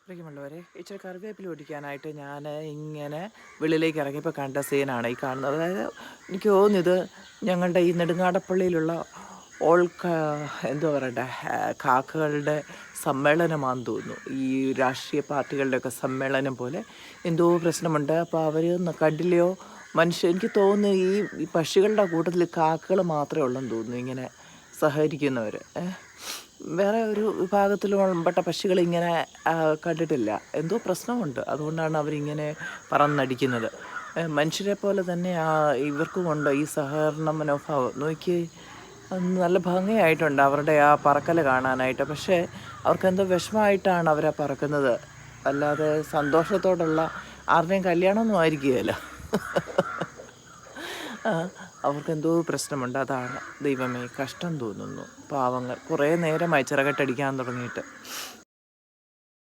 പ്രിയമുള്ളവരെ, ഇച്ചിരി കറിവേപ്പില ഒടിക്കാനായിട്ട് ഞാൻ ഇങ്ങനെ വെളിയിലേക്ക് ഇറങ്ങിയപ്പോൾ കണ്ട സീനാണ് ഈ കാണുന്നത്. അതായത് എനിക്ക് തോന്നുന്നു ഇത് ഞങ്ങളുടെ ഈ നെടുങ്ങാടപ്പള്ളിയിലുള്ള ഓൾ എന്തോ പറയട്ടെ, കാക്കകളുടെ സമ്മേളനമാണെന്ന് തോന്നുന്നു. ഈ രാഷ്ട്രീയ പാർട്ടികളുടെയൊക്കെ സമ്മേളനം പോലെ എന്തോ പ്രശ്നമുണ്ട്. അപ്പോൾ അവർ കണ്ടില്ലയോ എനിക്ക് തോന്നുന്നു ഈ പക്ഷികളുടെ കൂട്ടത്തിൽ കാക്കകൾ മാത്രമേ ഉള്ളെന്ന് തോന്നുന്നു ഇങ്ങനെ സഹകരിക്കുന്നവർ. വേറെ ഒരു വിഭാഗത്തിൽപ്പെട്ട പക്ഷികളിങ്ങനെ കണ്ടിട്ടില്ല. എന്തോ പ്രശ്നമുണ്ട്. അതുകൊണ്ടാണ് അവരിങ്ങനെ പറന്നടിക്കുന്നത്. മനുഷ്യരെ പോലെ തന്നെ ഇവർക്കുമുണ്ട് ഈ സഹകരണ മനോഭാവം. നോക്കിയേ, നല്ല ഭംഗിയായിട്ടുണ്ട് അവരുടെ ആ പറക്കൽ കാണാനായിട്ട്. പക്ഷേ അവർക്കെന്തോ വിഷമമായിട്ടാണ് അവരാ പറക്കുന്നത്. അല്ലാതെ സന്തോഷത്തോടുള്ള ആരുടെയും കല്യാണമൊന്നും ആയിരിക്കുകയില്ല. അവർക്കെന്തോ പ്രശ്നമുണ്ട്. അതാണ്. ദൈവമേ, കഷ്ടം തോന്നുന്നു. പാവങ്ങൾ കുറേ നേരമായി ചിറകട്ടടിക്കാൻ തുടങ്ങിയിട്ട്.